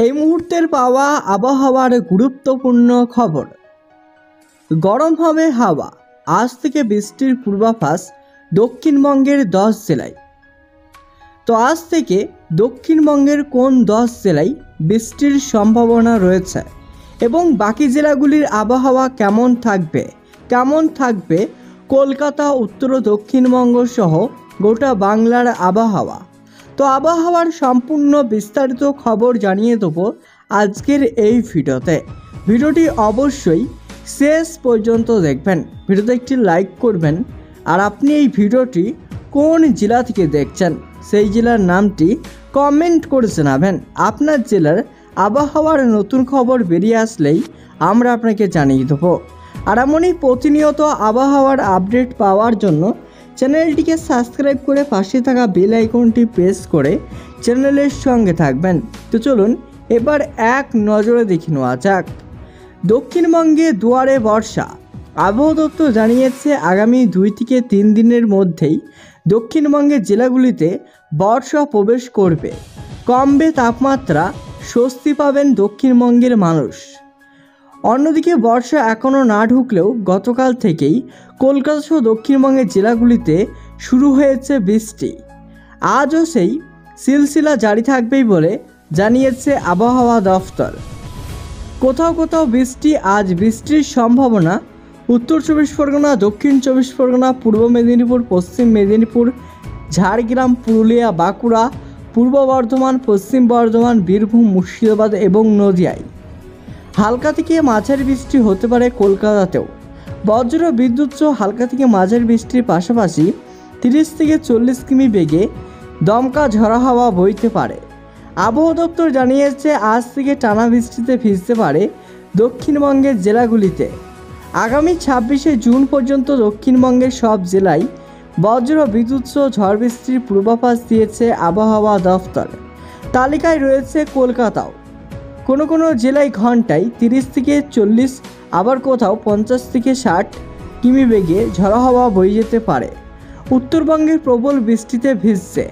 এই মুহূর্তের পাওয়া আবহাওয়ার গুরুত্বপূর্ণ খবর। গরম হবে হাওয়া, আজ থেকে বৃষ্টির পূর্বাভাস দক্ষিণবঙ্গের 10 জেলায়। তো আজ থেকে দক্ষিণবঙ্গের কোন 10 জেলায় বৃষ্টির সম্ভাবনা রয়েছে এবং বাকি জেলাগুলির আবহাওয়া কেমন থাকবে কলকাতা, উত্তর ও দক্ষিণবঙ্গ সহ গোটা বাংলার আবহাওয়া। তো আবহাওয়ার সম্পূর্ণ বিস্তারিত খবর জানিয়ে দেবো আজকের এই ভিডিওটি অবশ্যই শেষ পর্যন্ত দেখবেন। ভিডিওতে একটি লাইক করবেন, আর আপনি এই ভিডিওটি কোন জেলা থেকে দেখছেন সেই জেলার নামটি কমেন্ট করে জানাবেন। আপনার জেলার আবহাওয়ার নতুন খবর বেরিয়ে আসলেই আমরা আপনাকে জানিয়ে দেবো। আর এমনই প্রতিনিয়ত আবহাওয়ার আপডেট পাওয়ার জন্য চ্যানেলটিকে সাবস্ক্রাইব করে পাশে থাকা বেল আইকনটি প্রেস করে চ্যানেলের সঙ্গে থাকবেন। তো চলুন এবার এক নজরে দেখে নেওয়া যাক। দক্ষিণবঙ্গে দুয়ারে বর্ষা। আবহাওয়া দপ্তর জানিয়েছে আগামী 2 থেকে 3 দিনের মধ্যেই দক্ষিণবঙ্গের জেলাগুলিতে বর্ষা প্রবেশ করবে। কমবে তাপমাত্রা, স্বস্তি পাবেন দক্ষিণবঙ্গের মানুষ। অন্যদিকে বর্ষা এখনও না ঢুকলেও গতকাল থেকেই কলকাতা সহ দক্ষিণবঙ্গের জেলাগুলিতে শুরু হয়েছে বৃষ্টি। আজও সেই সিলসিলা জারি থাকবেই বলে জানিয়েছে আবহাওয়া দফতর। কোথাও কোথাও বৃষ্টি, আজ বৃষ্টির সম্ভাবনা উত্তর 24 পরগনা, দক্ষিণ 24 পরগনা, পূর্ব মেদিনীপুর, পশ্চিম মেদিনীপুর, ঝাড়গ্রাম, পুরুলিয়া, বাঁকুড়া, পূর্ব বর্ধমান, পশ্চিম বর্ধমান, বীরভূম, মুর্শিদাবাদ এবং নদিয়ায়। হালকা থেকে মাঝারি বৃষ্টি হতে পারে কলকাতাতেও। বজ্র বিদ্যুৎ সহ হালকা থেকে মাঝারি বৃষ্টির পাশাপাশি 30 থেকে 40 কিমি বেগে দমকা ঝড়ো হাওয়া বইতে পারে। আবহাওয়া দপ্তর জানিয়েছে আজ থেকে টানা বৃষ্টিতে ভিজতে পারে দক্ষিণবঙ্গের জেলাগুলিতে। আগামী 26শে জুন পর্যন্ত দক্ষিণবঙ্গের সব জেলায় বজ্র বিদ্যুৎ সহ ঝড় বৃষ্টির পূর্বাভাস দিয়েছে আবহাওয়া দফতর। তালিকায় রয়েছে কলকাতাও। কোনো জেলায় ঘন্টায় 30 থেকে 40, আবার কোথাও 50 থেকে 60 কিমি বেগে ঝড়ো হাওয়া বয়ে যেতে পারে। উত্তরবঙ্গের প্রবল বৃষ্টিতে ভিজছে।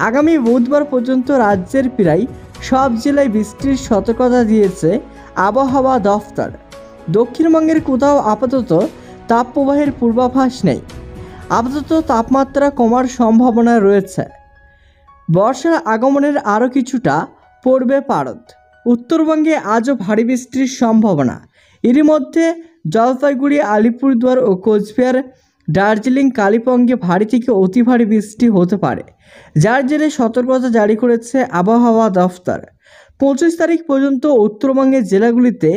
আগামী বুধবার পর্যন্ত রাজ্যের প্রায় সব জেলায় বৃষ্টির সতর্কতা দিয়েছে আবহাওয়া দফতর। দক্ষিণবঙ্গের কোথাও আপাতত তাপপ্রবাহের পূর্বাভাস নেই। আপাতত তাপমাত্রা কমার সম্ভাবনা রয়েছে। বর্ষার আগমনের আরও কিছুটা পড়বে পারদ। উত্তরবঙ্গে আজও ভারী বৃষ্টির সম্ভাবনা। এরই মধ্যে জলপাইগুড়ি, আলিপুরদুয়ার ও কোচবিহার, দার্জিলিং, কালিম্পংয়ে ভারী থেকে অতি ভারী বৃষ্টি হতে পারে, যার জেরে সতর্কতা জারি করেছে আবহাওয়া দফতর। 25 তারিখ পর্যন্ত উত্তরবঙ্গের জেলাগুলিতে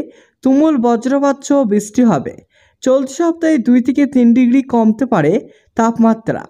তুমুল বজ্রপাত সহ বৃষ্টি হবে। চলতি সপ্তাহে 2 থেকে 3 ডিগ্রি কমতে পারে তাপমাত্রা।